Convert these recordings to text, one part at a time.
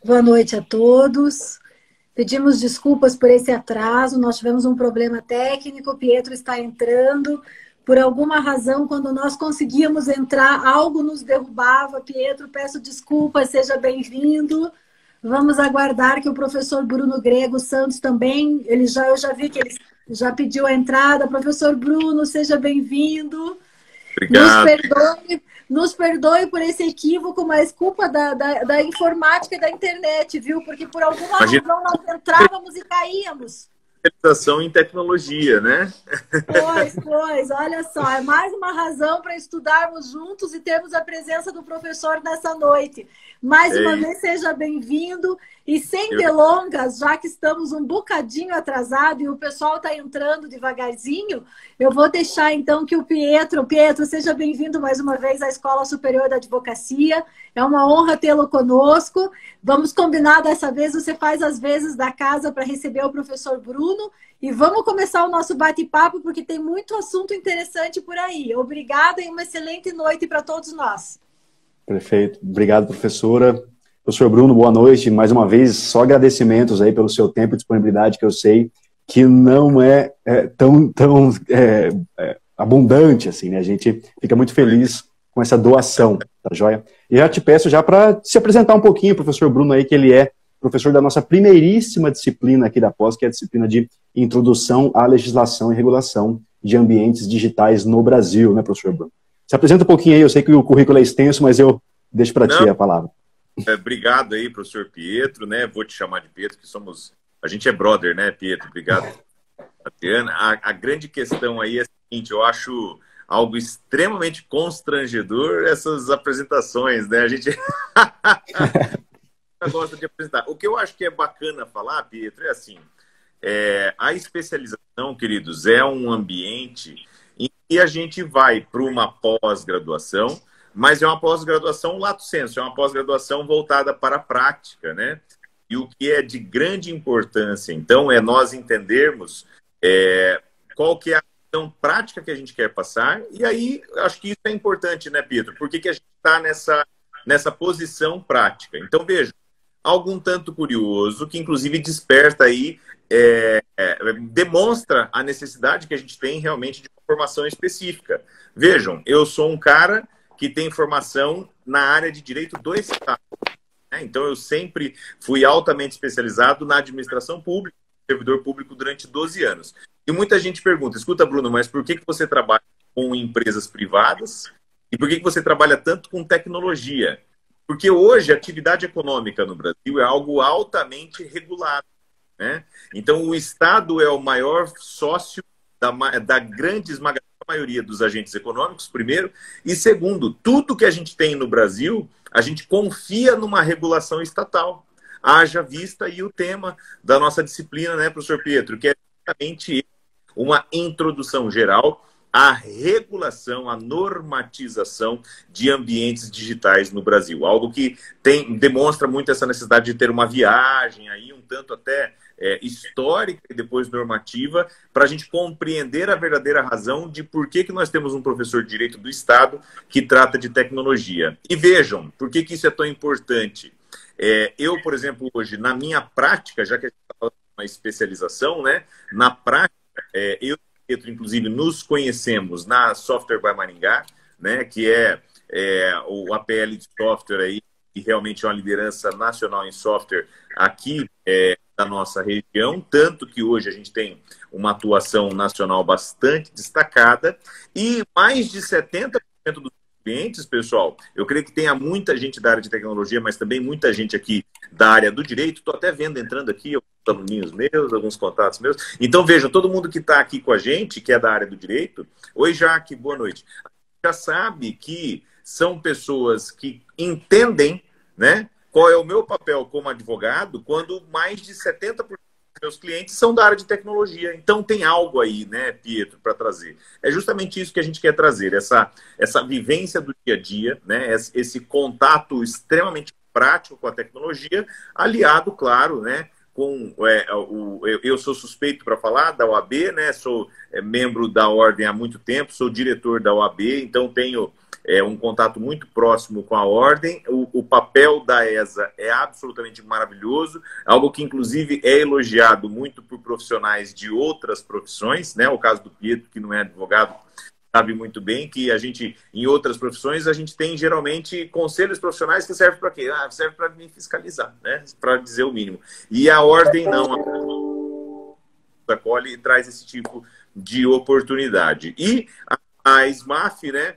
Boa noite a todos. Pedimos desculpas por esse atraso, nós tivemos um problema técnico, o Pietro está entrando. Por alguma razão, quando nós conseguíamos entrar, algo nos derrubava. Pietro, peço desculpas, seja bem-vindo. Vamos aguardar que o professor Bruno Grego Santos também, eu já vi que ele já pediu a entrada. Professor Bruno, seja bem-vindo. Obrigado. Nos perdoe por esse equívoco, mas culpa da informática e da internet, viu? Porque por alguma razão nós entrávamos e caíamos. Especialização em tecnologia, né? Pois, olha só, é mais uma razão para estudarmos juntos e termos a presença do professor nessa noite. Mais uma vez, seja bem-vindo. E sem delongas, já que estamos um bocadinho atrasado e o pessoal está entrando devagarzinho, eu vou deixar então que o Pietro, seja bem-vindo mais uma vez à Escola Superior da Advocacia. É uma honra tê-lo conosco. Vamos combinar dessa vez, você faz as vezes da casa para receber o professor Bruno. E vamos começar o nosso bate-papo, porque tem muito assunto interessante por aí. Obrigada e uma excelente noite para todos nós. Perfeito. Obrigado, professora. Professor Bruno, boa noite. Mais uma vez, só agradecimentos aí pelo seu tempo e disponibilidade, que eu sei que não é tão abundante assim, né? A gente fica muito feliz com essa doação, tá joia? E já te peço já para se apresentar um pouquinho, professor Bruno, aí, que ele é professor da nossa primeiríssima disciplina aqui da pós, que é a disciplina de Introdução à Legislação e Regulação de Ambientes Digitais no Brasil, né, professor Bruno? Se apresenta um pouquinho aí, eu sei que o currículo é extenso, mas eu deixo para ti a palavra. Obrigado aí, professor Pietro, né? Vou te chamar de Pietro, que a gente é brother, né, Pietro? Obrigado, Adriana. A grande questão aí é a seguinte, eu acho algo extremamente constrangedor essas apresentações, né? A gente gosta de apresentar. O que eu acho que é bacana falar, Pietro, é assim, a especialização, queridos, é um ambiente em que a gente vai para uma pós-graduação, mas é uma pós-graduação lato sensu, é uma pós-graduação voltada para a prática, né? E o que é de grande importância, então, é nós entendermos qual que é a questão prática que a gente quer passar, e aí, acho que isso é importante, né, Pedro? Por que a gente está nessa posição prática? Então, veja, algo um tanto curioso, que inclusive desperta aí, demonstra a necessidade que a gente tem realmente de uma formação específica. Vejam, eu sou um cara que tem formação na área de direito do Estado, né? Então, eu sempre fui altamente especializado na administração pública, servidor público durante 12 anos. E muita gente pergunta, escuta, Bruno, mas por que você trabalha com empresas privadas e por que você trabalha tanto com tecnologia? Porque hoje a atividade econômica no Brasil é algo altamente regulado, né? Então, o Estado é o maior sócio da grande esmagadora maioria dos agentes econômicos, primeiro, e segundo, tudo que a gente tem no Brasil, a gente confia numa regulação estatal. Haja vista aí o tema da nossa disciplina, né, professor Pietro, que é exatamente uma introdução geral à regulação, à normatização de ambientes digitais no Brasil. Algo que demonstra muito essa necessidade de ter uma viagem aí, um tanto até histórica e depois normativa, para a gente compreender a verdadeira razão de por que nós temos um professor de Direito do Estado que trata de tecnologia. E vejam, por que isso é tão importante? Eu, por exemplo, hoje, na minha prática, já que a gente está falando de uma especialização, né, na prática, eu e o Pietro, inclusive, nos conhecemos na Software by Maringá, né, que é o APL de software aí, que realmente é uma liderança nacional em software aqui da nossa região, tanto que hoje a gente tem uma atuação nacional bastante destacada e mais de 70% dos clientes, pessoal, eu creio que tenha muita gente da área de tecnologia, mas também muita gente aqui da área do direito. Estou até vendo entrando aqui alguns aluninhos meus, alguns contatos meus. Então, vejam, todo mundo que está aqui com a gente, que é da área do direito, oi, Jaque, boa noite. Já sabe que são pessoas que entendem, né, qual é o meu papel como advogado quando mais de 70% dos meus clientes são da área de tecnologia. Então tem algo aí, né, Pietro, para trazer. É justamente isso que a gente quer trazer, essa vivência do dia a dia, né, esse contato extremamente prático com a tecnologia, aliado, claro, né, com eu sou suspeito para falar da OAB, né, sou membro da ordem há muito tempo, sou diretor da OAB, então tenho um contato muito próximo com a ordem. O papel da ESA é absolutamente maravilhoso, algo que inclusive é elogiado muito por profissionais de outras profissões, né? O caso do Pietro, que não é advogado, sabe muito bem que a gente, em outras profissões, a gente tem geralmente conselhos profissionais que servem para quê? Serve para me fiscalizar, né? Para dizer o mínimo. E a ordem não acolhe e traz esse tipo de oportunidade. E a SMAF, né,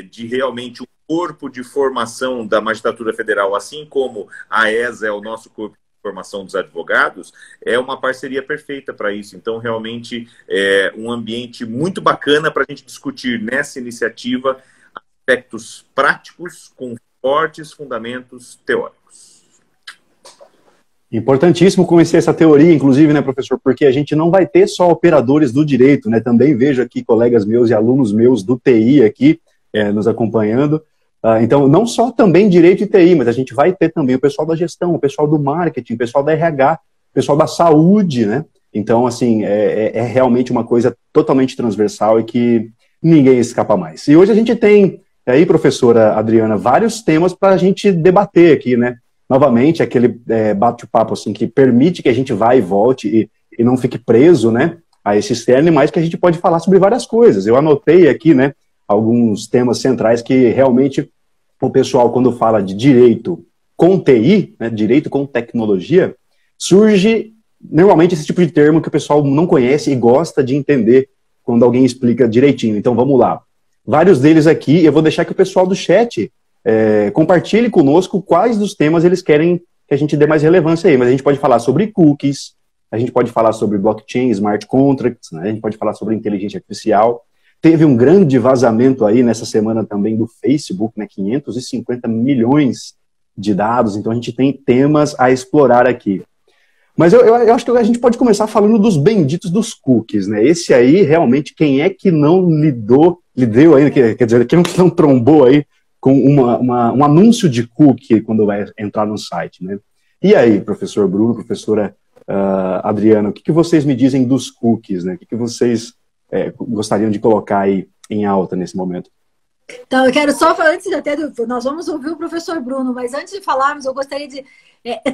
de realmente um corpo de formação da Magistratura Federal, assim como a ESA é o nosso corpo de formação dos advogados, é uma parceria perfeita para isso. Então, realmente, é um ambiente muito bacana para a gente discutir nessa iniciativa aspectos práticos com fortes fundamentos teóricos. Importantíssimo conhecer essa teoria, inclusive, né, professor, porque a gente não vai ter só operadores do direito, né? Também vejo aqui colegas meus e alunos meus do TI aqui nos acompanhando. Então, não só também direito e TI, mas a gente vai ter também o pessoal da gestão, o pessoal do marketing, o pessoal da RH, o pessoal da saúde, né? Então, assim, é realmente uma coisa totalmente transversal e que ninguém escapa mais. E hoje a gente tem aí, professora Adriana, vários temas para a gente debater aqui, né? Novamente, aquele bate-papo assim, que permite que a gente vá e volte e não fique preso, né, a esse externo, mas que a gente pode falar sobre várias coisas. Eu anotei aqui, né, alguns temas centrais que realmente o pessoal, quando fala de direito com TI, né, direito com tecnologia, surge normalmente esse tipo de termo que o pessoal não conhece e gosta de entender quando alguém explica direitinho. Então, vamos lá. Vários deles aqui, eu vou deixar que o pessoal do chat compartilhe conosco quais dos temas eles querem que a gente dê mais relevância aí. Mas a gente pode falar sobre cookies, a gente pode falar sobre blockchain, smart contracts, né? A gente pode falar sobre inteligência artificial. Teve um grande vazamento aí nessa semana também do Facebook, né? 550 milhões de dados, então a gente tem temas a explorar aqui. Mas eu acho que a gente pode começar falando dos benditos dos cookies, né? Esse aí, realmente, quem é que não lidou ainda, quer dizer, quem não trombou aí com um anúncio de cookie quando vai entrar no site, né? E aí, professor Bruno, professora Adriana, o que vocês me dizem dos cookies, né? O que vocês gostariam de colocar aí em alta nesse momento? Então, eu quero só falar, antes de até, nós vamos ouvir o professor Bruno, mas antes de falarmos, eu gostaria de...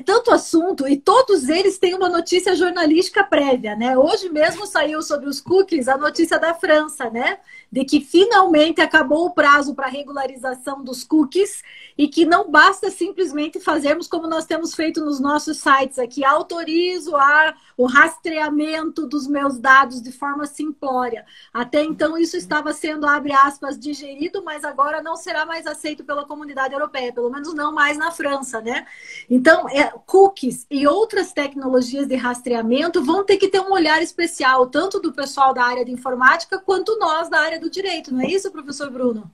tanto assunto, e todos eles têm uma notícia jornalística prévia, né? Hoje mesmo saiu sobre os cookies a notícia da França, né? De que finalmente acabou o prazo para regularização dos cookies e que não basta simplesmente fazermos como nós temos feito nos nossos sites aqui, autorizo o rastreamento dos meus dados de forma simplória. Até então isso estava sendo, abre aspas, digerido, mas agora não será mais aceito pela comunidade europeia, pelo menos não mais na França, né? Então, cookies e outras tecnologias de rastreamento vão ter que ter um olhar especial, tanto do pessoal da área de informática, quanto nós da área do direito, não é isso, professor Bruno?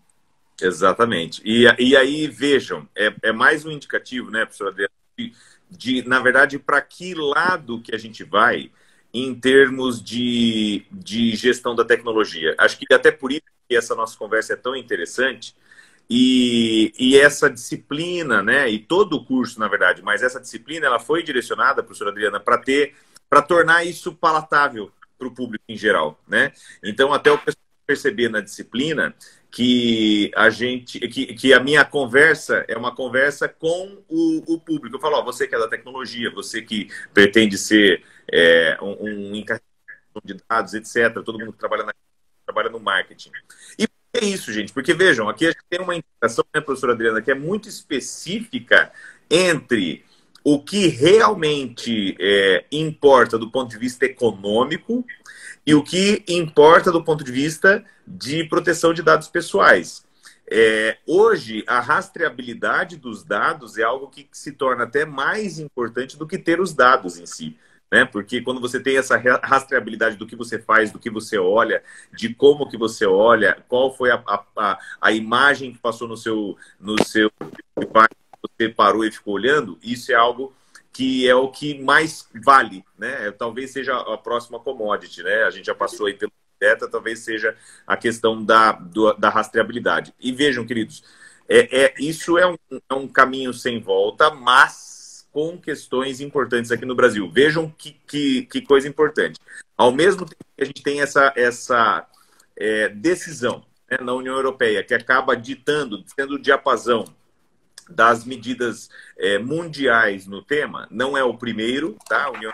Exatamente. E aí, vejam, é mais um indicativo, né, professora Adriana, na verdade, para que lado que a gente vai em termos de gestão da tecnologia. Acho que até por isso que essa nossa conversa é tão interessante, e essa disciplina, né, e todo o curso, na verdade, mas essa disciplina ela foi direcionada, professora Adriana, para tornar isso palatável para o público em geral, né? Então, até o pessoal perceber na disciplina que a minha conversa é uma conversa com o público. Eu falo, você que é da tecnologia, você que pretende ser um encarregado de dados, etc., todo mundo que trabalha no marketing. E é isso, gente, porque vejam, aqui a gente tem uma indicação, né, professora Adriana, que é muito específica entre o que realmente importa do ponto de vista econômico e o que importa do ponto de vista de proteção de dados pessoais. Hoje, a rastreabilidade dos dados é algo que se torna até mais importante do que ter os dados em si, né? Porque quando você tem essa rastreabilidade do que você faz, do que você olha, de como que você olha, qual foi a imagem que passou no seu device, você parou e ficou olhando, isso é algo que é o que mais vale, né? Talvez seja a próxima commodity, né? A gente já passou aí pelo beta, talvez seja a questão da rastreabilidade. E vejam, queridos, isso é um caminho sem volta, mas com questões importantes aqui no Brasil. Vejam que coisa importante. Ao mesmo tempo que a gente tem essa decisão né, na União Europeia, que acaba ditando, sendo o diapasão das medidas mundiais no tema, não é o primeiro, tá? A União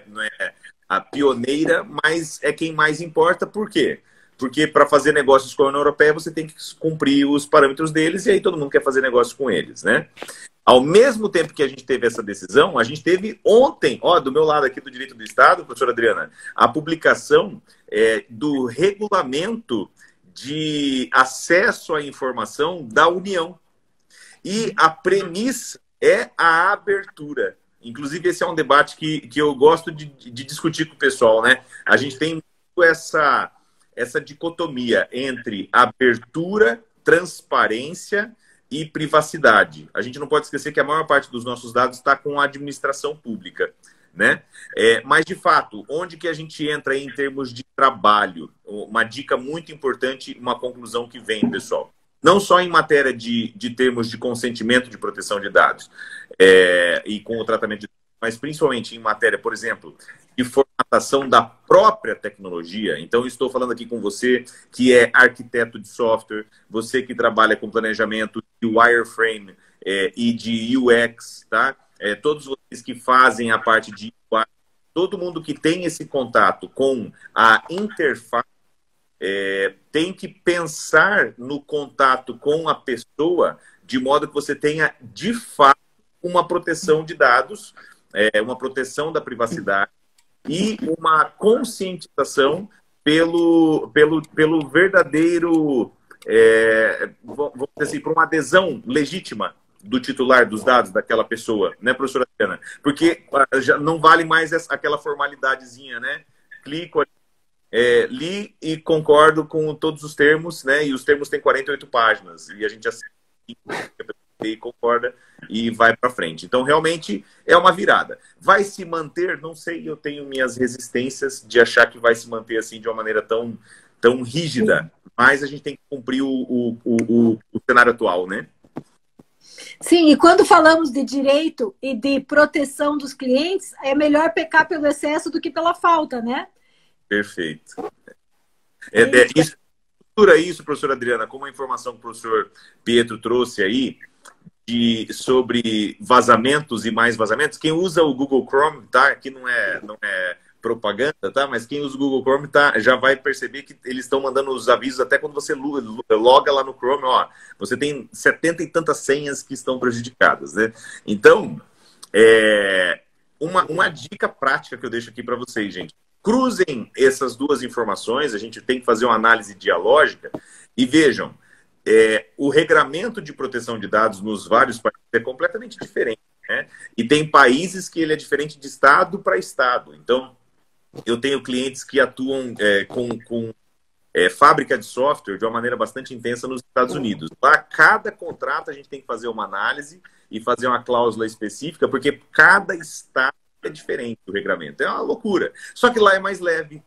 não é a pioneira, mas é quem mais importa. Por quê? Porque para fazer negócios com a União Europeia, você tem que cumprir os parâmetros deles, e aí todo mundo quer fazer negócio com eles, né? Ao mesmo tempo que a gente teve essa decisão, a gente teve ontem, do meu lado aqui do Direito do Estado, professora Adriana, a publicação do regulamento de acesso à informação da União. E a premissa é a abertura. Inclusive, esse é um debate que eu gosto de discutir com o pessoal, né? A gente tem essa dicotomia entre abertura, transparência e privacidade. A gente não pode esquecer que a maior parte dos nossos dados está com a administração pública, né? Mas, de fato, onde que a gente entra aí em termos de trabalho? Uma dica muito importante, uma conclusão que vem, pessoal. Não só em matéria de termos de consentimento de proteção de dados e com o tratamento de dados, mas principalmente em matéria, por exemplo, de formatação da própria tecnologia. Então, estou falando aqui com você que é arquiteto de software, você que trabalha com planejamento de wireframe e de UX, tá? Todos vocês que fazem a parte de UI, todo mundo que tem esse contato com a interface, tem que pensar no contato com a pessoa de modo que você tenha, de fato, uma proteção de dados, uma proteção da privacidade e uma conscientização pelo verdadeiro, vamos dizer assim, por uma adesão legítima do titular dos dados daquela pessoa, né, professora Adriana? Porque já não vale mais aquela formalidadezinha, né? Clico ali, li e concordo com todos os termos, né? E os termos têm 48 páginas. E a gente assina e concorda e vai para frente. Então, realmente, é uma virada. Vai se manter? Não sei, eu tenho minhas resistências de achar que vai se manter assim de uma maneira tão rígida. Mas a gente tem que cumprir o cenário atual, né? Sim, e quando falamos de direito e de proteção dos clientes, é melhor pecar pelo excesso do que pela falta, né? Perfeito. Isso, professora Adriana, como a informação que o professor Pietro trouxe aí, sobre vazamentos e mais vazamentos, quem usa o Google Chrome, tá? Aqui não é propaganda, tá? Mas quem usa o Google Chrome já vai perceber que eles estão mandando os avisos até quando você loga lá no Chrome, você tem 70 e tantas senhas que estão prejudicadas, né? Então, uma dica prática que eu deixo aqui para vocês, gente. Cruzem essas duas informações, a gente tem que fazer uma análise dialógica e vejam, o regramento de proteção de dados nos vários países é completamente diferente, né? E tem países que ele é diferente de estado para estado. Então, eu tenho clientes que atuam com fábrica de software de uma maneira bastante intensa nos Estados Unidos. Lá, cada contrato a gente tem que fazer uma análise e fazer uma cláusula específica, porque cada estado é diferente do regramento. É uma loucura. Só que lá é mais leve.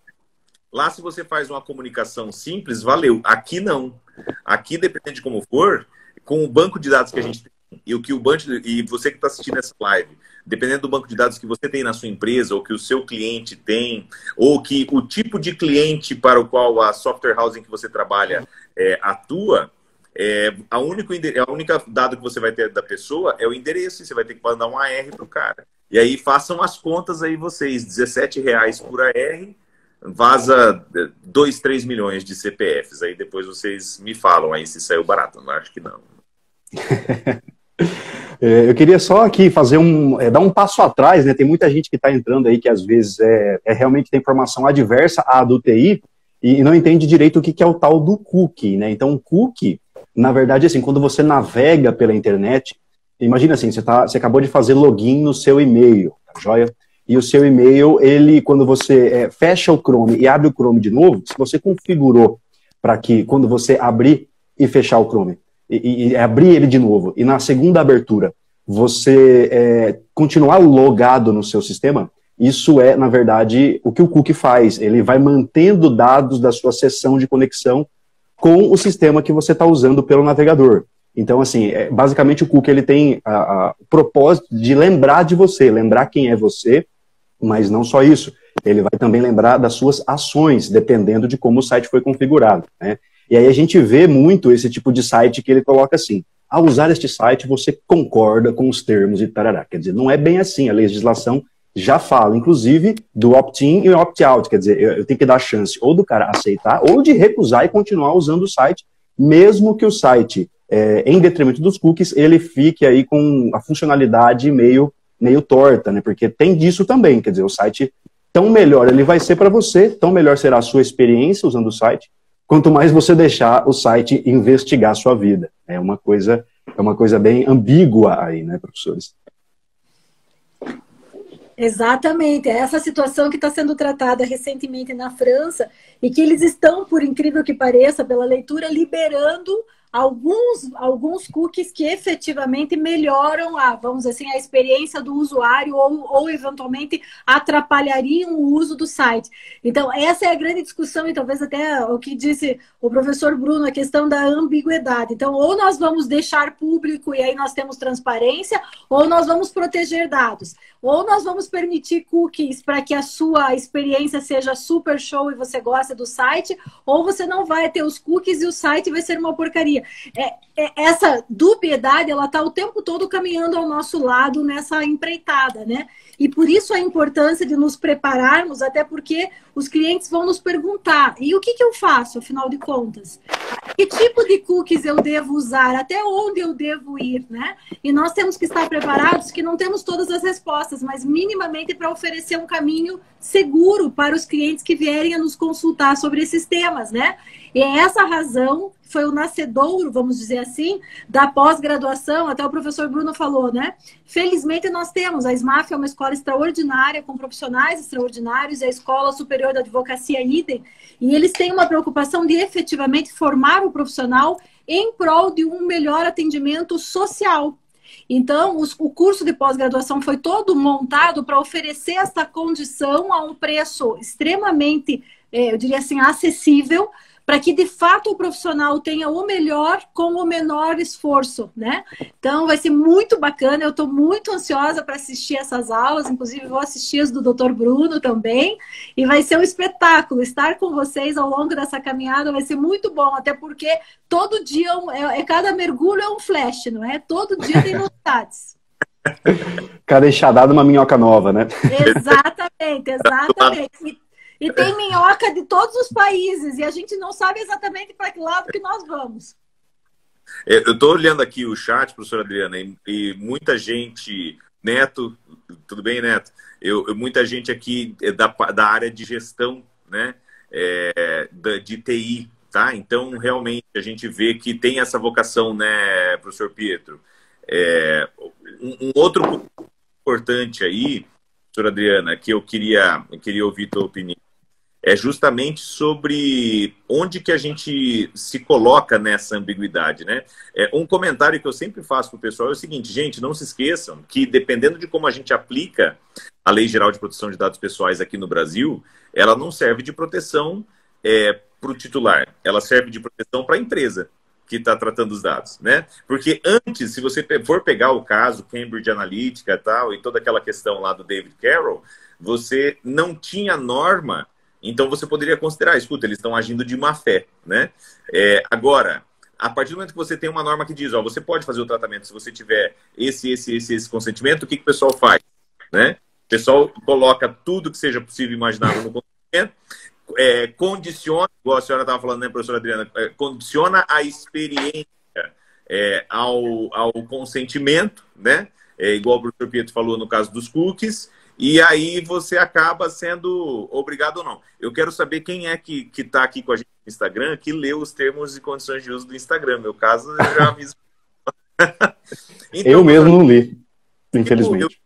Lá, se você faz uma comunicação simples, valeu. Aqui não. Aqui, dependendo de como for, com o banco de dados que a gente tem, e você que está assistindo essa live, dependendo do banco de dados que você tem na sua empresa, ou que o seu cliente tem, ou que o tipo de cliente para o qual a software house em que você trabalha atua, a única dado que você vai ter da pessoa é o endereço, e você vai ter que mandar um AR para o cara. E aí façam as contas aí vocês, R$17 por AR, vaza 2, 3 milhões de CPFs. Aí depois vocês me falam aí se saiu barato. Eu acho que não. Eu queria só aqui fazer dar um passo atrás, né? Tem muita gente que está entrando aí que às vezes realmente tem informação adversa à do TI e não entende direito o que é o tal do cookie, né? Então, o cookie, na verdade, assim, quando você navega pela internet, imagina assim, você acabou de fazer login no seu e-mail, tá joia? E o seu e-mail, quando você fecha o Chrome e abre o Chrome de novo, se você configurou para que quando você abrir e fechar o Chrome, e abrir ele de novo, e na segunda abertura, você continuar logado no seu sistema, isso na verdade, o que o cookie faz. Ele vai mantendo dados da sua sessão de conexão com o sistema que você está usando pelo navegador. Então, assim, basicamente o cookie ele tem o propósito de lembrar de você, lembrar quem é você, mas não só isso. Ele vai também lembrar das suas ações, dependendo de como o site foi configurado, né? E aí a gente vê muito esse tipo de site que ele coloca assim, ao usar este site você concorda com os termos e tarará. Quer dizer, não é bem assim, a legislação já fala, inclusive, do opt-in e opt-out, quer dizer, eu tenho que dar a chance ou do cara aceitar ou de recusar e continuar usando o site, mesmo que o site, em detrimento dos cookies, ele fique aí com a funcionalidade meio torta, né? Porque tem disso também, quer dizer, o site, tão melhor ele vai ser para você, tão melhor será a sua experiência usando o site, quanto mais você deixar o site investigar a sua vida. É uma coisa bem ambígua aí, né, professores? Exatamente, é essa situação que está sendo tratada recentemente na França e que eles estão, por incrível que pareça, pela leitura, liberando alguns cookies que efetivamente melhoram vamos dizer assim, a experiência do usuário ou eventualmente atrapalhariam o uso do site. Então, essa é a grande discussão e talvez até o que disse o professor Bruno, a questão da ambiguidade. Então, ou nós vamos deixar público e aí nós temos transparência, ou nós vamos proteger dados. Ou nós vamos permitir cookies para que a sua experiência seja super show e você gosta do site, ou você não vai ter os cookies e o site vai ser uma porcaria. Essa dubiedade, ela está o tempo todo caminhando ao nosso lado nessa empreitada, né? E por isso a importância de nos prepararmos, até porque os clientes vão nos perguntar, e o que eu faço, afinal de contas? Que tipo de cookies eu devo usar? Até onde eu devo ir, né? E nós temos que estar preparados, que não temos todas as respostas, mas minimamente para oferecer um caminho seguro para os clientes que vierem a nos consultar sobre esses temas, né? E é essa razão, foi o nascedouro, vamos dizer assim, da pós-graduação, até o professor Bruno falou, né? Felizmente nós temos, a SMAF é uma escola extraordinária, com profissionais extraordinários, e a Escola Superior da Advocacia idem, e eles têm uma preocupação de efetivamente formar o profissional em prol de um melhor atendimento social. Então, o curso de pós-graduação foi todo montado para oferecer essa condição a um preço extremamente, eu diria assim, acessível, para que, de fato, o profissional tenha o melhor com o menor esforço, né? Então, vai ser muito bacana. Eu estou muito ansiosa para assistir essas aulas. Inclusive, vou assistir as do Dr. Bruno também. E vai ser um espetáculo. Estar com vocês ao longo dessa caminhada vai ser muito bom. Até porque todo dia, cada mergulho é um flash, não é? Todo dia tem novidades. Cada enxadada uma minhoca nova, né? Exatamente, exatamente. E tem minhoca de todos os países, e a gente não sabe exatamente para que lado que nós vamos. Eu estou olhando aqui o chat, professora Adriana, e muita gente, Neto, tudo bem, Neto? Muita gente aqui da área de gestão, né? De TI, tá? Então, realmente, a gente vê que tem essa vocação, né, professor Pietro? Um outro ponto importante aí, professora Adriana, que eu queria ouvir tua opinião, é justamente sobre onde que a gente se coloca nessa ambiguidade, né? Um comentário que eu sempre faço para o pessoal é o seguinte, gente, não se esqueçam que dependendo de como a gente aplica a Lei Geral de Proteção de Dados Pessoais aqui no Brasil, ela não serve de proteção para o titular, ela serve de proteção para a empresa que está tratando os dados, né? Porque antes, se você for pegar o caso Cambridge Analytica e tal, e toda aquela questão lá do David Carroll, você não tinha norma. Então, você poderia considerar, escuta, eles estão agindo de má fé, né? Agora, a partir do momento que você tem uma norma que diz, ó, você pode fazer o tratamento se você tiver esse consentimento, o que o pessoal faz? Né? O pessoal coloca tudo que seja possível imaginável no consentimento, condiciona, igual a senhora estava falando, né, professora Adriana, condiciona a experiência ao consentimento, né? Igual o professor Pietro falou no caso dos cookies, e aí você acaba sendo obrigado ou não. Eu quero saber quem é que está aqui com a gente no Instagram, que leu os termos e condições de uso do Instagram. Meu caso, eu já me... Então, eu mesmo não li, infelizmente.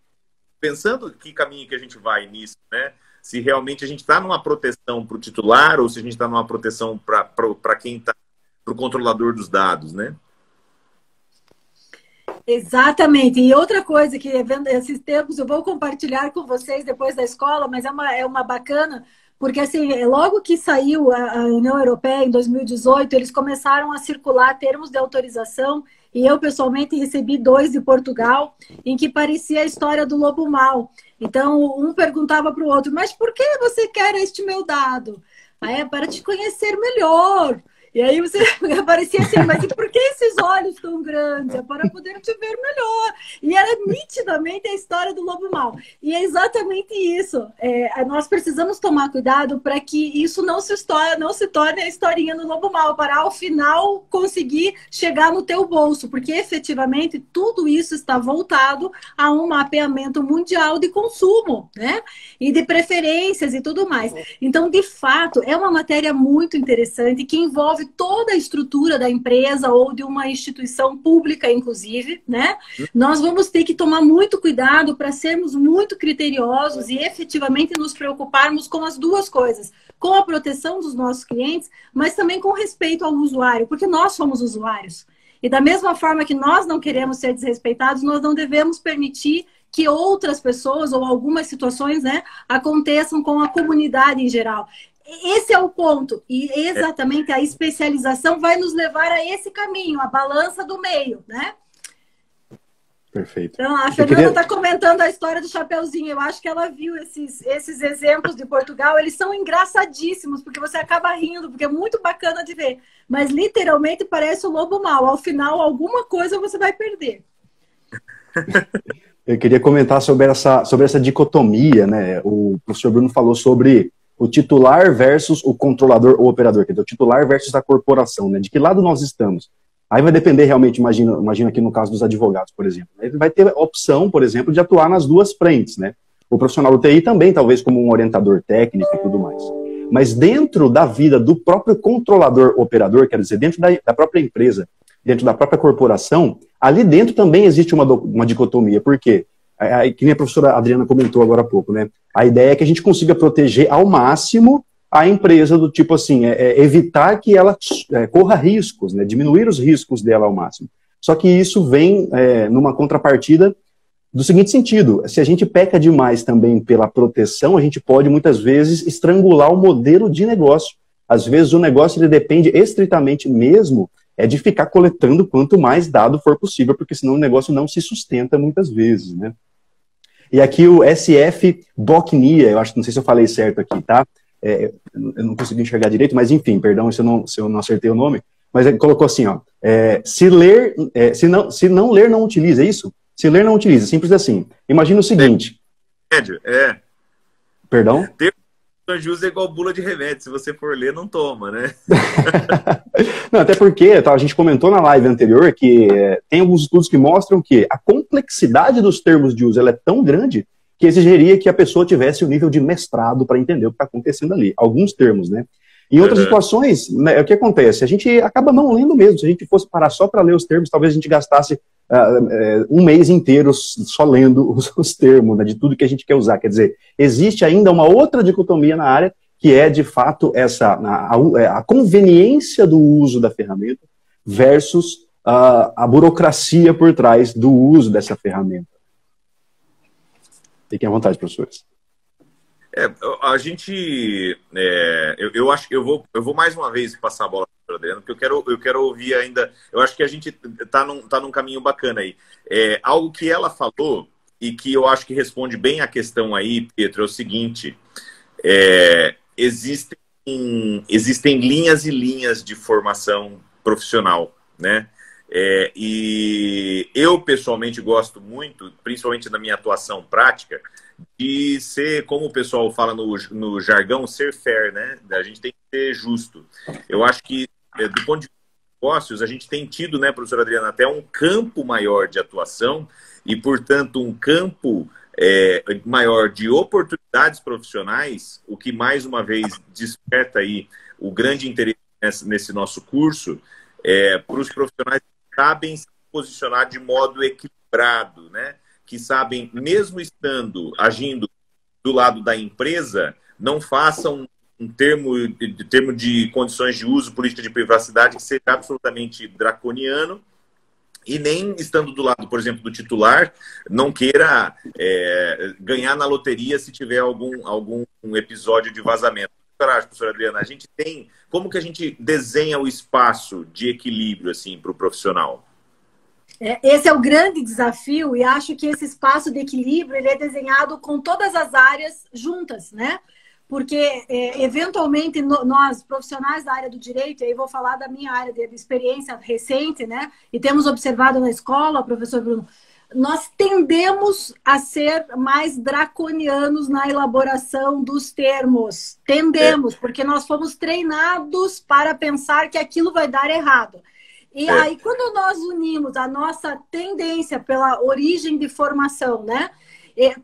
Pensando que caminho que a gente vai nisso, né? Se realmente a gente está numa proteção para o titular ou se a gente está numa proteção para quem está, para o controlador dos dados, né? Exatamente. E outra coisa que, vendo esses tempos, eu vou compartilhar com vocês depois da escola, mas é uma bacana, porque assim, logo que saiu a União Europeia em 2018, eles começaram a circular termos de autorização, e eu pessoalmente recebi 2 de Portugal, em que parecia a história do lobo mau. Então, um perguntava para o outro, mas por que você quer este meu dado? Aí é para te conhecer melhor. E aí você aparecia assim, mas e por que esses olhos tão grandes? É para poder te ver melhor. E era nitidamente a história do lobo mau. E é exatamente isso. Nós precisamos tomar cuidado para que isso não se torne a historinha do lobo mau, para ao final conseguir chegar no teu bolso, porque efetivamente tudo isso está voltado a um mapeamento mundial de consumo, né? E de preferências e tudo mais. Então, de fato, é uma matéria muito interessante que envolve toda a estrutura da empresa ou de uma instituição pública, inclusive, né? Nós vamos ter que tomar muito cuidado para sermos muito criteriosos e efetivamente nos preocuparmos com as duas coisas, com a proteção dos nossos clientes, mas também com respeito ao usuário, porque nós somos usuários. E da mesma forma que nós não queremos ser desrespeitados, nós não devemos permitir que outras pessoas ou algumas situações, né, aconteçam com a comunidade em geral. Esse é o ponto. E exatamente a especialização vai nos levar a esse caminho, a balança do meio, né? Perfeito. Então, a Fernanda está comentando a história do Chapeuzinho. Eu acho que ela viu esses exemplos de Portugal. Eles são engraçadíssimos, porque você acaba rindo, porque é muito bacana de ver. Mas, literalmente, parece o lobo mau. Ao final, alguma coisa você vai perder. Eu queria comentar sobre essa dicotomia, né? O professor Bruno falou sobre o titular versus o controlador ou operador, quer dizer, o titular versus a corporação, né? De que lado nós estamos? Aí vai depender realmente, imagina aqui no caso dos advogados, por exemplo. Ele vai ter a opção, por exemplo, de atuar nas duas frentes, né? O profissional do TI também, talvez como um orientador técnico e tudo mais. Mas dentro da vida do próprio controlador operador, quer dizer, dentro da própria empresa, dentro da própria corporação, ali dentro também existe uma dicotomia. Por quê? Que nem a professora Adriana comentou agora há pouco, né? A ideia é que a gente consiga proteger ao máximo a empresa, do tipo assim, evitar que ela corra riscos, né? Diminuir os riscos dela ao máximo. Só que isso vem numa contrapartida do seguinte sentido: se a gente peca demais também pela proteção, a gente pode muitas vezes estrangular o modelo de negócio. Às vezes o negócio ele depende estritamente mesmo de ficar coletando quanto mais dado for possível, porque senão o negócio não se sustenta muitas vezes, né? E aqui o SF Bocnia, eu acho, não sei se eu falei certo aqui, tá? Eu não consegui enxergar direito, mas enfim, perdão se eu não acertei o nome, mas ele colocou assim, ó, se não ler, não utiliza, é isso? Se ler, não utiliza, simples assim. Imagina o seguinte... Perdão? De uso é igual bula de remédio, se você for ler, não toma, né? Não, até porque a gente comentou na live anterior que tem alguns estudos que mostram que a complexidade dos termos de uso ela é tão grande que exigiria que a pessoa tivesse o nível de mestrado para entender o que está acontecendo ali. Alguns termos, né? Em outras situações, né, o que acontece? A gente acaba não lendo mesmo. Se a gente fosse parar só para ler os termos, talvez a gente gastasse um mês inteiro só lendo os termos, né, de tudo que a gente quer usar. Quer dizer, existe ainda uma outra dicotomia na área, que é, de fato, a conveniência do uso da ferramenta versus a burocracia por trás do uso dessa ferramenta. Fiquem à vontade, professores. A gente... eu acho que eu vou mais uma vez passar a bola para o Adriano, porque eu quero ouvir ainda... Eu acho que a gente tá num caminho bacana aí. Algo que ela falou, e que eu acho que responde bem a questão aí, Pietro, é o seguinte... Existem linhas e linhas de formação profissional, né? E eu, pessoalmente, gosto muito, principalmente na minha atuação prática, de ser, como o pessoal fala no jargão, ser fair, né? A gente tem que ser justo. Eu acho que, do ponto de vista de negócios, a gente tem tido, né, professora Adriana, até um campo maior de atuação e, portanto, um campo maior de oportunidades profissionais, o que, mais uma vez, desperta aí o grande interesse nesse nosso curso, para os profissionais que sabem se posicionar de modo equilibrado, né? Que sabem, mesmo agindo do lado da empresa, não façam um termo de condições de uso, política de privacidade que seja absolutamente draconiano, e nem estando do lado, por exemplo, do titular, não queira ganhar na loteria se tiver algum episódio de vazamento. Professora Adriana, a gente tem... Como que a gente desenha o espaço de equilíbrio assim, para o profissional? Esse é o grande desafio, e acho que esse espaço de equilíbrio ele é desenhado com todas as áreas juntas, né? porque eventualmente nós, profissionais da área do direito, e aí vou falar da minha área de experiência recente, né? E temos observado na escola, professor Bruno, nós tendemos a ser mais draconianos na elaboração dos termos. Tendemos, porque nós fomos treinados para pensar que aquilo vai dar errado. E aí, quando nós unimos a nossa tendência pela origem de formação, né?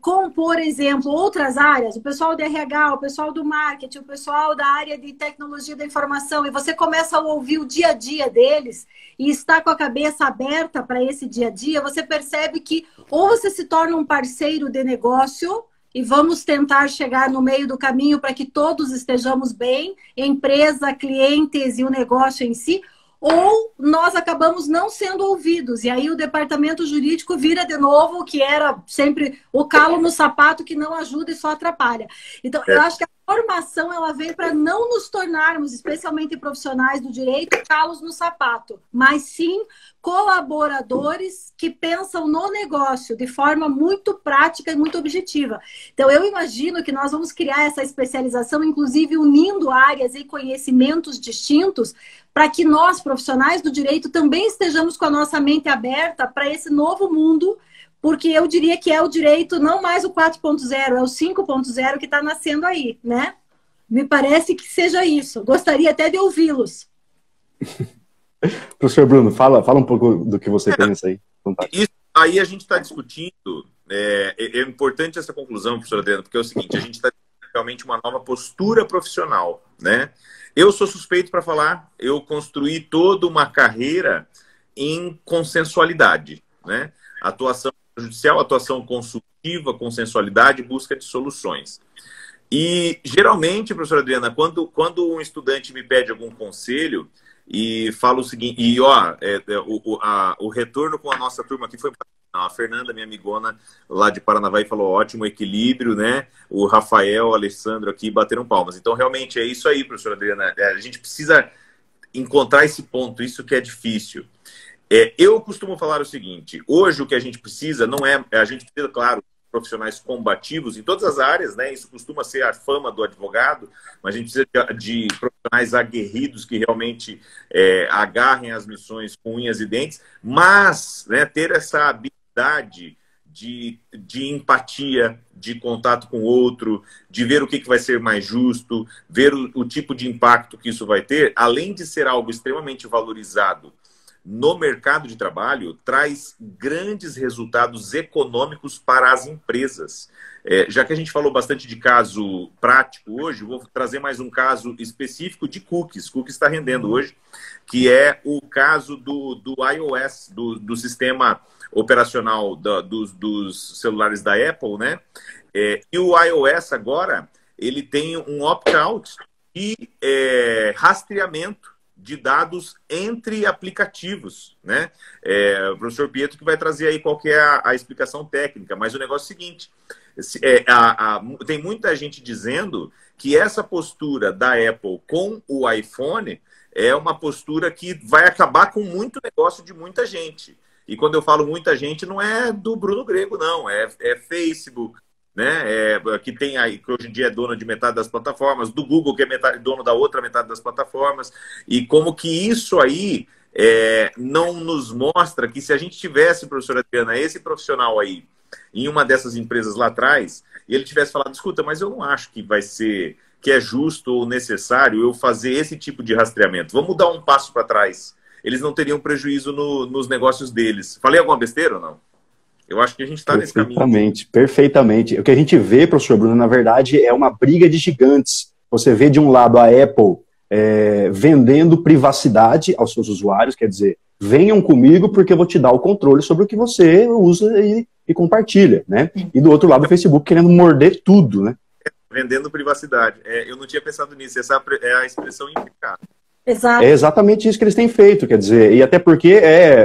Com, por exemplo, outras áreas, o pessoal do RH, o pessoal do marketing, o pessoal da área de tecnologia da informação, e você começa a ouvir o dia a dia deles e está com a cabeça aberta para esse dia a dia, você percebe que ou você se torna um parceiro de negócio e vamos tentar chegar no meio do caminho para que todos estejamos bem, empresa, clientes e o negócio em si, ou nós acabamos não sendo ouvidos. E aí o departamento jurídico vira de novo, que era sempre o calo no sapato que não ajuda e só atrapalha. Então, eu acho que a formação ela vem para não nos tornarmos, especialmente profissionais do direito, calos no sapato, mas sim colaboradores que pensam no negócio de forma muito prática e muito objetiva. Então, eu imagino que nós vamos criar essa especialização, inclusive unindo áreas e conhecimentos distintos, para que nós, profissionais do direito, também estejamos com a nossa mente aberta para esse novo mundo, porque eu diria que é o direito, não mais o 4.0, é o 5.0 que está nascendo aí, né? Me parece que seja isso. Gostaria até de ouvi-los. Professor Bruno, fala um pouco do que você pensa aí. Isso aí a gente está discutindo, é importante essa conclusão, professor Adriano, porque é o seguinte, a gente está discutindo realmente uma nova postura profissional, né? Eu sou suspeito para falar, eu construí toda uma carreira em consensualidade, né? Atuação judicial, atuação consultiva, consensualidade, busca de soluções. E, geralmente, professora Adriana, quando um estudante me pede algum conselho e fala o seguinte, e o retorno com a nossa turma aqui foi a Fernanda, minha amigona lá de Paranavaí, falou ótimo equilíbrio, né? O Rafael, o Alessandro aqui bateram palmas. Então, realmente, é isso aí, professora Adriana. A gente precisa encontrar esse ponto, isso que é difícil. Eu costumo falar o seguinte, hoje o que a gente precisa não é... A gente precisa, claro, profissionais combativos em todas as áreas, né? Isso costuma ser a fama do advogado, mas a gente precisa de profissionais aguerridos que realmente agarrem as missões com unhas e dentes, mas, né, ter essa habilidade de empatia, de contato com o outro, de ver o que vai ser mais justo, ver o tipo de impacto que isso vai ter, além de ser algo extremamente valorizado no mercado de trabalho, traz grandes resultados econômicos para as empresas. Já que a gente falou bastante de caso prático hoje, vou trazer mais um caso específico de cookies. Cookies está rendendo hoje, que é o caso do iOS, do sistema operacional dos celulares da Apple, né? E o iOS agora, ele tem um opt-out e rastreamento de dados entre aplicativos, né? O professor Pietro que vai trazer aí qual que é a explicação técnica, mas o negócio é o seguinte, tem muita gente dizendo que essa postura da Apple com o iPhone é uma postura que vai acabar com muito negócio de muita gente. E quando eu falo muita gente, não é do Bruno Grego, não, é Facebook, né? Que tem aí, que hoje em dia é dono de metade das plataformas, do Google, que é dono da outra metade das plataformas, e como que isso aí não nos mostra que se a gente tivesse, professora Adriana, esse profissional aí, em uma dessas empresas lá atrás, e ele tivesse falado, escuta, mas eu não acho que vai ser, que é justo ou necessário eu fazer esse tipo de rastreamento, vamos dar um passo para trás, eles não teriam prejuízo nos negócios deles. Falei alguma besteira ou não? Eu acho que a gente está nesse caminho. Perfeitamente. O que a gente vê, professor Bruno, na verdade, é uma briga de gigantes. Você vê, de um lado, a Apple vendendo privacidade aos seus usuários, quer dizer, venham comigo porque eu vou te dar o controle sobre o que você usa e compartilha, né? E do outro lado, o Facebook querendo morder tudo, né? Vendendo privacidade. Eu não tinha pensado nisso. Essa é a expressão implicada. Exato. É exatamente isso que eles têm feito, quer dizer, e até porque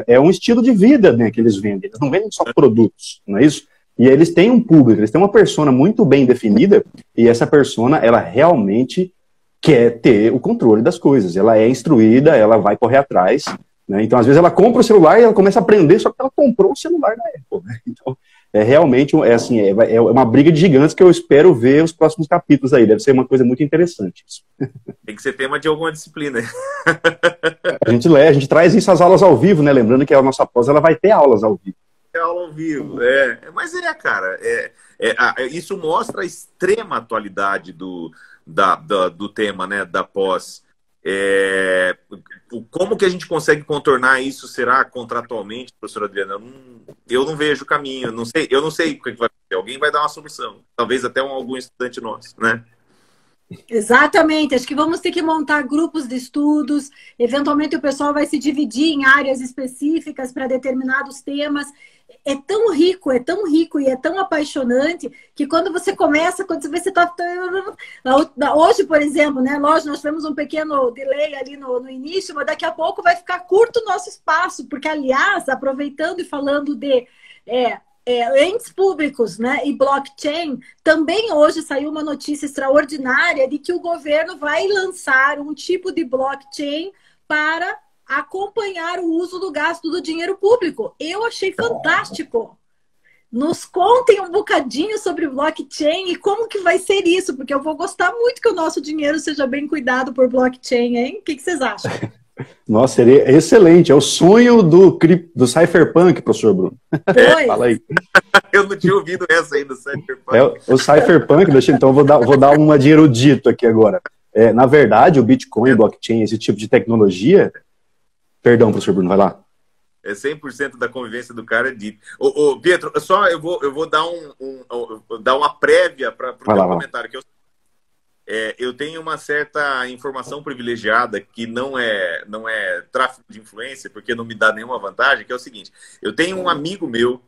é um estilo de vida, né, que eles vendem. Eles não vendem só produtos, não é isso? E eles têm um público, eles têm uma persona muito bem definida, e essa persona, ela realmente quer ter o controle das coisas. Ela é instruída, ela vai correr atrás, né? Então, às vezes, ela compra o celular e ela começa a aprender, só que ela comprou o celular da Apple, né? Então, realmente assim, é uma briga de gigantes que eu espero ver os próximos capítulos aí. Deve ser uma coisa muito interessante isso. Tem que ser tema de alguma disciplina. A gente traz isso às aulas ao vivo, né? Lembrando que a nossa pós ela vai ter aulas ao vivo. É aula ao vivo, mas cara, isso mostra a extrema atualidade do tema, né, da pós. Como que a gente consegue contornar isso? Será contratualmente, professora Adriana? Eu não vejo caminho, eu não sei o que vai acontecer. Alguém vai dar uma solução, talvez até algum estudante nosso, né? Exatamente, acho que vamos ter que montar grupos de estudos, eventualmente o pessoal vai se dividir em áreas específicas para determinados temas. É tão rico e é tão apaixonante que quando você começa, quando você vê, você está... Hoje, por exemplo, né? Lógico, nós tivemos um pequeno delay ali no início, mas daqui a pouco vai ficar curto o nosso espaço, porque, aliás, aproveitando e falando de... entes públicos, né, e blockchain, também hoje saiu uma notícia extraordinária de que o governo vai lançar um tipo de blockchain para acompanhar o uso do gasto do dinheiro público. Eu achei fantástico. Nos contem um bocadinho sobre blockchain e como que vai ser isso, porque eu vou gostar muito que o nosso dinheiro seja bem cuidado por blockchain, hein? O que vocês acham? Nossa, seria excelente. É o sonho do Cypherpunk, professor Bruno. Fala aí. Eu não tinha ouvido essa aí do Cypherpunk. O Cypherpunk, então eu vou dar uma de erudito aqui agora. Na verdade, o Bitcoin, blockchain, esse tipo de tecnologia... Perdão, professor Bruno, vai lá. 100% da convivência do cara é deep. Pietro, só eu vou dar dar uma prévia para o teu comentário. Que eu tenho uma certa informação privilegiada que não é tráfico de influência, porque não me dá nenhuma vantagem, que é o seguinte. Eu tenho um amigo meu,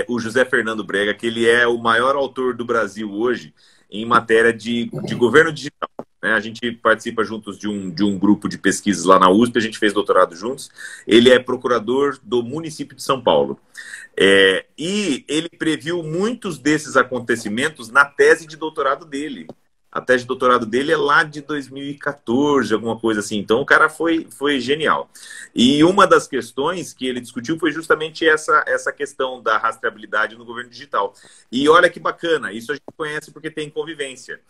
o José Fernando Brega, que ele é o maior autor do Brasil hoje em matéria de governo digital. A gente participa juntos de um grupo de pesquisas lá na USP, a gente fez doutorado juntos. Ele é procurador do município de São Paulo. E ele previu muitos desses acontecimentos na tese de doutorado dele. A tese de doutorado dele é lá de 2014, alguma coisa assim. Então o cara foi genial. E uma das questões que ele discutiu foi justamente essa questão da rastreabilidade no governo digital. E olha que bacana, isso a gente conhece porque tem convivência.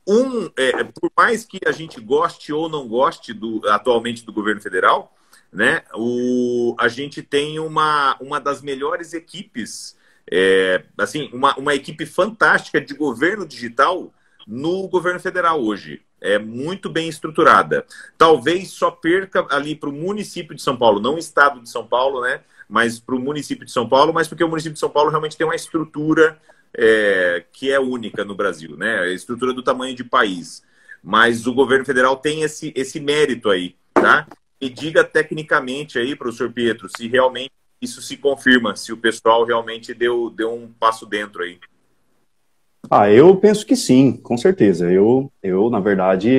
Por mais que a gente goste ou não goste atualmente do governo federal, né, a gente tem uma das melhores equipes, assim, uma equipe fantástica de governo digital no governo federal hoje. É muito bem estruturada. Talvez só perca ali para o município de São Paulo, não o estado de São Paulo, né, mas para o município de São Paulo, mas porque o município de São Paulo realmente tem uma estrutura que é única no Brasil, né? A estrutura do tamanho de país. Mas o governo federal tem esse mérito aí, tá? E diga tecnicamente aí, professor Pietro, se realmente isso se confirma, se o pessoal realmente deu um passo dentro aí. Eu penso que sim, com certeza. Eu na verdade,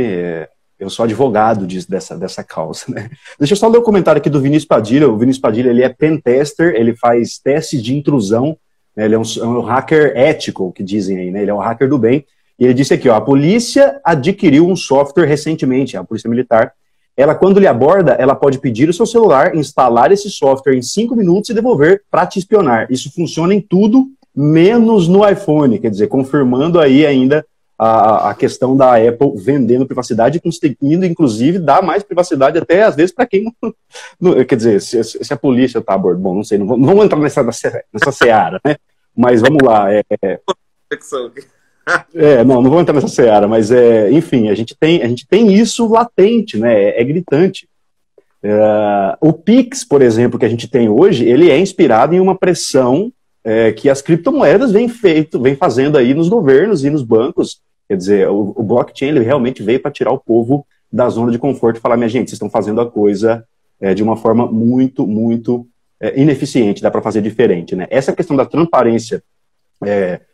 eu sou advogado dessa causa, né? Deixa eu só ler o comentário aqui do Vinícius Padilha. O Vinícius Padilha, ele é pentester, ele faz testes de intrusão. Ele é um hacker ético, que dizem aí, né? Ele é um hacker do bem. E ele disse aqui, a polícia adquiriu um software recentemente, a polícia militar. Ela, quando lhe aborda, ela pode pedir o seu celular, instalar esse software em 5 minutos e devolver para te espionar. Isso funciona em tudo, menos no iPhone. Quer dizer, confirmando aí ainda a questão da Apple vendendo privacidade, conseguindo, inclusive, dar mais privacidade até, às vezes, para quem não... Quer dizer, se a polícia está abordando... Bom, não sei, não vamos entrar nessa seara, né? Mas vamos lá. Não vou entrar nessa seara, mas, enfim, a gente tem isso latente, né? É gritante. O Pix, por exemplo, que a gente tem hoje, ele é inspirado em uma pressão que as criptomoedas vêm fazendo aí nos governos e nos bancos. Quer dizer, o blockchain ele realmente veio para tirar o povo da zona de conforto e falar, minha gente, vocês estão fazendo a coisa de uma forma muito, muito ineficiente, dá para fazer diferente, né? Essa questão da transparência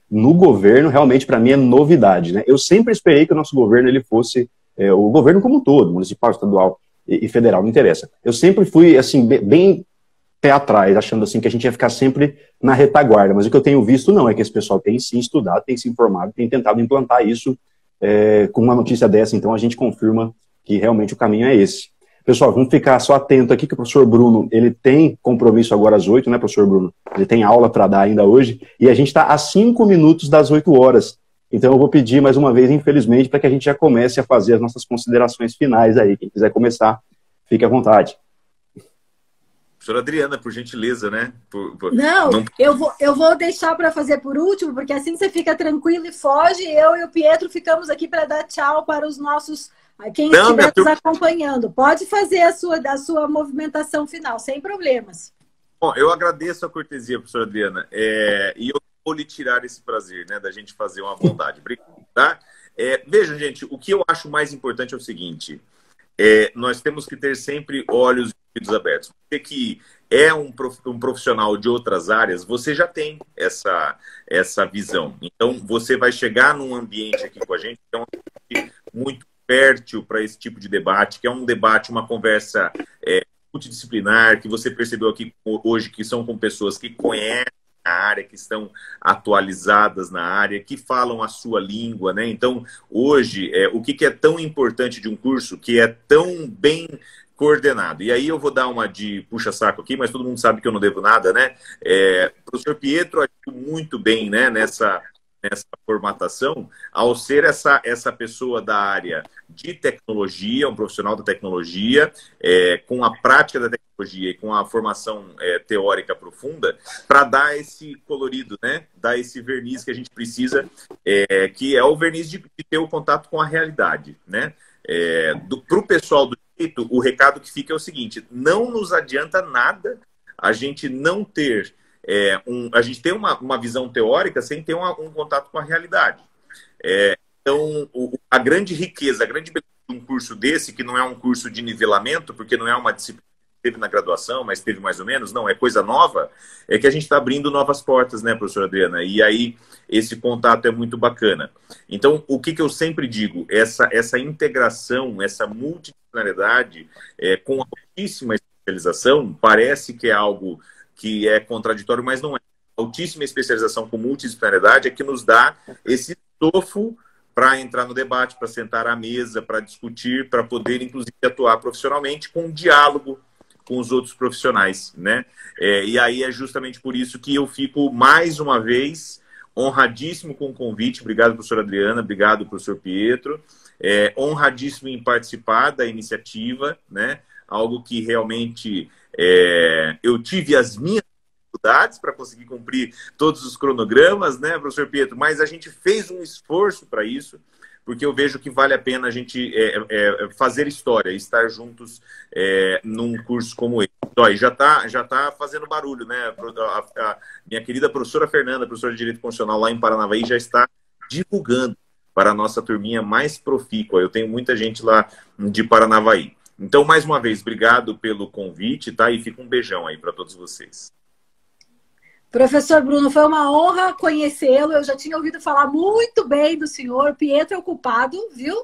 no governo, realmente, para mim, é novidade, né? Eu sempre esperei que o nosso governo ele fosse o governo como um todo, municipal, estadual e federal, não interessa. Eu sempre fui, assim, bem pé atrás, achando assim que a gente ia ficar sempre na retaguarda, mas o que eu tenho visto não, é que esse pessoal tem sim estudado, tem se informado, tem tentado implantar isso com uma notícia dessa, então a gente confirma que realmente o caminho é esse. Pessoal, vamos ficar só atento aqui que o professor Bruno, ele tem compromisso agora às 8, né, professor Bruno? Ele tem aula para dar ainda hoje, e a gente está a 5 minutos das 8 horas. Então eu vou pedir mais uma vez, infelizmente, para que a gente já comece a fazer as nossas considerações finais aí. Quem quiser começar, fique à vontade. Professora Adriana, por gentileza, né? Não, eu vou deixar para fazer por último, porque assim você fica tranquilo e foge. Eu e o Pietro ficamos aqui para dar tchau para os nossos... Quem estiver nos acompanhando. Pode fazer a sua movimentação final, sem problemas. Bom, eu agradeço a cortesia, professora Adriana. E eu vou lhe tirar esse prazer, né, da gente fazer uma bondade. Obrigado, tá? Vejam, gente, o que eu acho mais importante é o seguinte. Nós temos que ter sempre olhos e ouvidos abertos. Você que é um profissional de outras áreas, você já tem essa visão. Então, você vai chegar num ambiente aqui com a gente, que é um ambiente muito fértil para esse tipo de debate, que é um debate, uma conversa multidisciplinar, que você percebeu aqui hoje que são com pessoas que conhecem a área, que estão atualizadas na área, que falam a sua língua, né? Então, hoje, o que é tão importante de um curso que é tão bem coordenado? E aí eu vou dar uma de puxa-saco aqui, mas todo mundo sabe que eu não devo nada, né? O professor Pietro agiu muito bem, né, nessa formatação, ao ser essa pessoa da área de tecnologia, um profissional da tecnologia, com a prática da tecnologia e com a formação teórica profunda, para dar esse colorido, né? Dar esse verniz que a gente precisa, que é o verniz de ter o contato com a realidade, né? Para o pessoal do direito, o recado que fica é o seguinte: não nos adianta nada a gente não ter a gente tem uma visão teórica sem ter um contato com a realidade. Então, a grande riqueza, a grande beleza de um curso desse, que não é um curso de nivelamento, porque não é uma disciplina que teve na graduação, mas teve mais ou menos, não, é coisa nova, é que a gente está abrindo novas portas, né, professora Adriana? E aí, esse contato é muito bacana. Então, o que eu sempre digo, essa integração, essa multidisciplinaridade com altíssima especialização, parece que é algo que é contraditório, mas não é. Altíssima especialização com multidisciplinaridade é que nos dá esse estofo para entrar no debate, para sentar à mesa, para discutir, para poder, inclusive, atuar profissionalmente com um diálogo com os outros profissionais, né? E aí é justamente por isso que eu fico, mais uma vez, honradíssimo com o convite. Obrigado, professora Adriana, obrigado, professor Pietro. Honradíssimo em participar da iniciativa, né? Algo que realmente eu tive as minhas dificuldades para conseguir cumprir todos os cronogramas, né, professor Pietro? Mas a gente fez um esforço para isso, porque eu vejo que vale a pena a gente fazer história, estar juntos num curso como esse. Ó, e já tá fazendo barulho, né? A minha querida professora Fernanda, professora de Direito Constitucional lá em Paranavaí, já está divulgando para a nossa turminha mais profícua. Eu tenho muita gente lá de Paranavaí. Então, mais uma vez, obrigado pelo convite, tá? E fica um beijão aí para todos vocês. Professor Bruno, foi uma honra conhecê-lo. Eu já tinha ouvido falar muito bem do senhor. Pietro é o culpado, viu?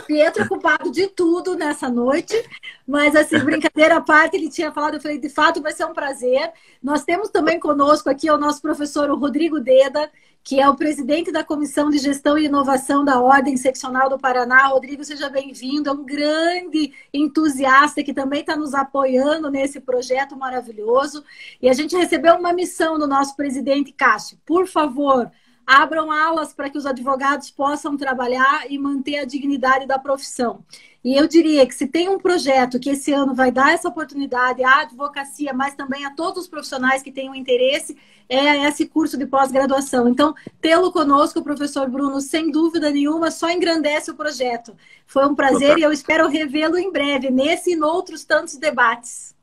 Pietro é o culpado de tudo nessa noite. Mas, assim, brincadeira à parte, ele tinha falado, eu falei, de fato, vai ser um prazer. Nós temos também conosco aqui o nosso professor o Rodrigo Deda, que é o presidente da Comissão de Gestão e Inovação da Ordem Seccional do Paraná. Rodrigo, seja bem-vindo. É um grande entusiasta que também está nos apoiando nesse projeto maravilhoso. E a gente recebeu uma missão do nosso presidente Cássio. Por favor, abram aulas para que os advogados possam trabalhar e manter a dignidade da profissão. E eu diria que se tem um projeto que esse ano vai dar essa oportunidade à advocacia, mas também a todos os profissionais que tenham interesse, é esse curso de pós-graduação. Então, tê-lo conosco, o professor Bruno, sem dúvida nenhuma, só engrandece o projeto. Foi um prazer e eu espero revê-lo em breve, nesse e em outros tantos debates.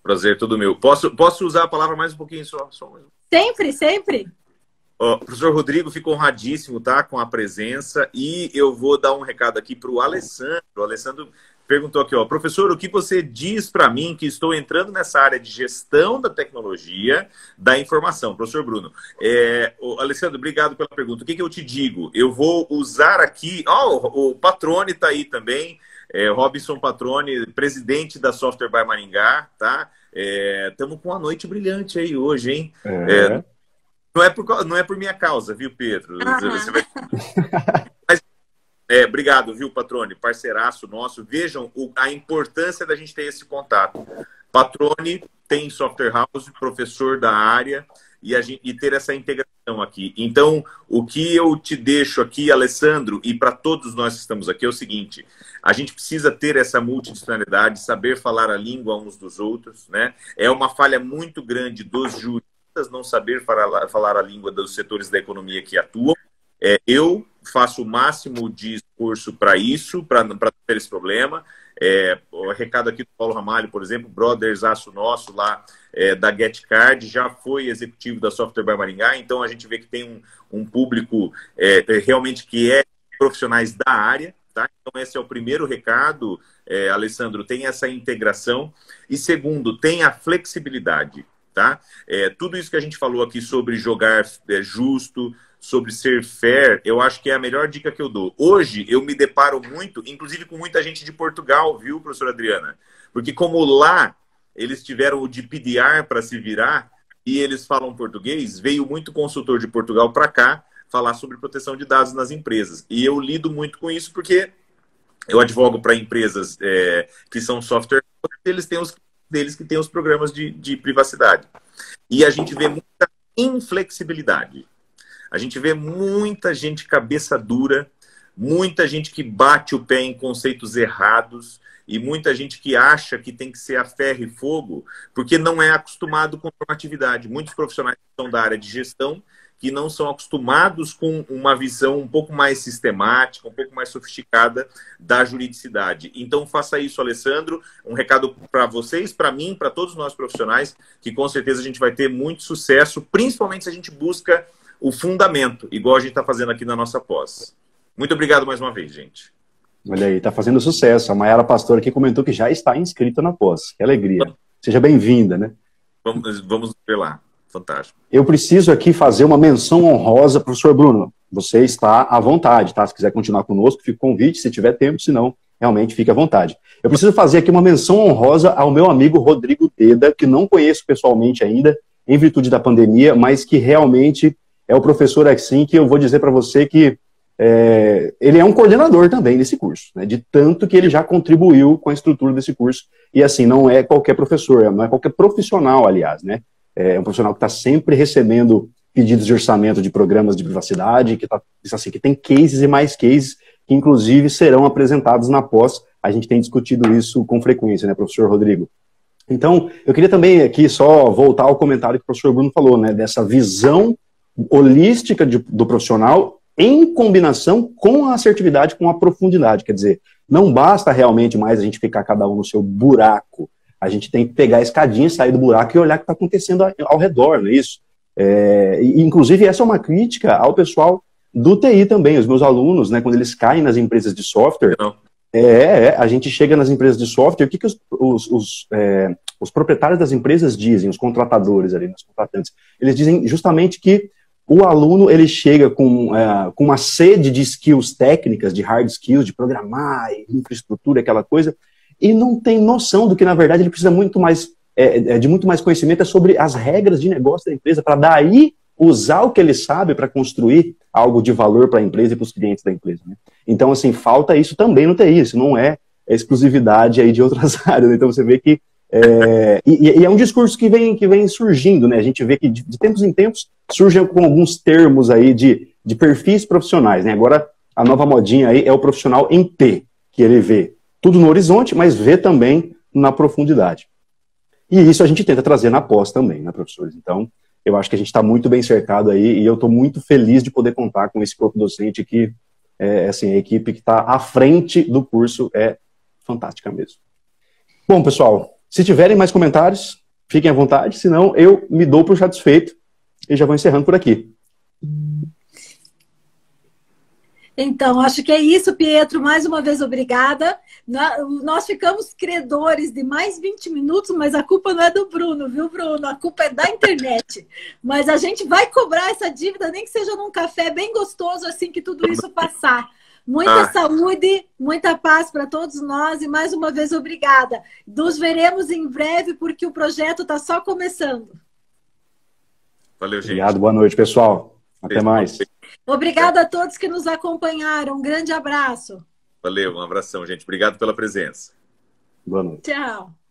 Prazer todo meu. Posso usar a palavra mais um pouquinho só? Sempre, sempre. O professor Rodrigo fica honradíssimo, tá, com a presença, e eu vou dar um recado aqui para o Alessandro. O Alessandro perguntou aqui, ó, professor, o que você diz para mim que estou entrando nessa área de gestão da tecnologia da informação? Professor Bruno, Alessandro, obrigado pela pergunta. O que eu te digo? Eu vou usar aqui, o Patrone está aí também, Robinson Patrone, presidente da Software by Maringá, tá? Estamos com uma noite brilhante aí hoje, hein? Não é por minha causa, viu, Pedro? Você vai... Obrigado, viu, Patrone? Parceiraço nosso. Vejam a importância da gente ter esse contato. Patrone tem software house, professor da área, e ter essa integração aqui. Então, o que eu te deixo aqui, Alessandro, e para todos nós que estamos aqui, é o seguinte: a gente precisa ter essa multidisciplinaridade, saber falar a língua uns dos outros, né? É uma falha muito grande dos juristas não saber falar a língua dos setores da economia que atuam. Eu faço o máximo de esforço para isso, para ter esse problema. O recado aqui do Paulo Ramalho, por exemplo, brotherzaço nosso lá da GetCard, já foi executivo da Software by Maringá, então a gente vê que tem um público realmente que é profissionais da área, tá? Então esse é o primeiro recado, Alessandro, tem essa integração. E segundo, tem a flexibilidade, tá? Tudo isso que a gente falou aqui sobre jogar justo, sobre ser fair, eu acho que é a melhor dica que eu dou. Hoje, eu me deparo muito, inclusive com muita gente de Portugal, viu, professora Adriana? Porque como lá eles tiveram o de PDR para se virar e eles falam português, veio muito consultor de Portugal para cá falar sobre proteção de dados nas empresas. E eu lido muito com isso porque eu advogo para empresas que são software, eles têm os deles que têm os programas de privacidade. E a gente vê muita inflexibilidade. A gente vê muita gente cabeça dura, muita gente que bate o pé em conceitos errados e muita gente que acha que tem que ser a ferro e fogo porque não é acostumado com normatividade. Muitos profissionais que são da área de gestão que não são acostumados com uma visão um pouco mais sistemática, um pouco mais sofisticada da juridicidade. Então, faça isso, Alessandro. Um recado para vocês, para mim, para todos nós profissionais, que com certeza a gente vai ter muito sucesso, principalmente se a gente busca o fundamento, igual a gente está fazendo aqui na nossa pós. Muito obrigado mais uma vez, gente. Olha aí, está fazendo sucesso. A Mayara Pastor aqui comentou que já está inscrita na pós. Que alegria. Seja bem-vinda, né? Vamos ver lá. Fantástico. Eu preciso aqui fazer uma menção honrosa, professor Bruno. Você está à vontade, tá? Se quiser continuar conosco, fica o convite, se tiver tempo, se não, realmente fique à vontade. Eu preciso fazer aqui uma menção honrosa ao meu amigo Rodrigo Deda, que não conheço pessoalmente ainda, em virtude da pandemia, mas que realmente é o professor assim que eu vou dizer para você que ele é um coordenador também desse curso, né? De tanto que ele já contribuiu com a estrutura desse curso. E assim, não é qualquer professor, não é qualquer profissional, aliás, né? É um profissional que está sempre recebendo pedidos de orçamento de programas de privacidade, que tem cases e mais cases, que inclusive serão apresentados na pós. A gente tem discutido isso com frequência, né, professor Rodrigo? Então, eu queria também aqui só voltar ao comentário que o professor Bruno falou, né, dessa visão holística do profissional em combinação com a assertividade, com a profundidade. Quer dizer, não basta realmente mais a gente ficar cada um no seu buraco. A gente tem que pegar a escadinha, sair do buraco e olhar o que está acontecendo ao redor, não é isso? Inclusive, essa é uma crítica ao pessoal do TI também, os meus alunos, né, quando eles caem nas empresas de software, a gente chega nas empresas de software, o que os proprietários das empresas dizem, os contratadores ali, os contratantes? Eles dizem justamente que o aluno, ele chega com uma sede de skills técnicas, de hard skills, de programar, infraestrutura, aquela coisa, e não tem noção do que, na verdade, ele precisa de muito mais conhecimento sobre as regras de negócio da empresa, para daí usar o que ele sabe para construir algo de valor para a empresa e para os clientes da empresa, né? Então, assim, falta isso também no TI, isso não é exclusividade aí de outras áreas, né? Então você vê que é um discurso que vem surgindo, né? A gente vê que de tempos em tempos surgem com alguns termos aí de perfis profissionais, né? Agora, a nova modinha aí é o profissional em P, que ele vê tudo no horizonte, mas vê também na profundidade. E isso a gente tenta trazer na pós também, né, professores? Então, eu acho que a gente está muito bem cercado aí e eu estou muito feliz de poder contar com esse corpo docente que, assim, a equipe que está à frente do curso é fantástica mesmo. Bom, pessoal, se tiverem mais comentários, fiquem à vontade, senão eu me dou por satisfeito e já vou encerrando por aqui. Então, acho que é isso, Pietro. Mais uma vez, obrigada. Nós ficamos credores de mais 20 minutos, mas a culpa não é do Bruno, viu, Bruno? A culpa é da internet. Mas a gente vai cobrar essa dívida, nem que seja num café bem gostoso, assim que tudo isso passar. Muita saúde, muita paz para todos nós e, mais uma vez, obrigada. Nos veremos em breve, porque o projeto está só começando. Valeu, gente. Obrigado, boa noite, pessoal. Até mais. Obrigada a todos que nos acompanharam. Um grande abraço. Valeu, um abração, gente. Obrigado pela presença. Boa noite. Tchau.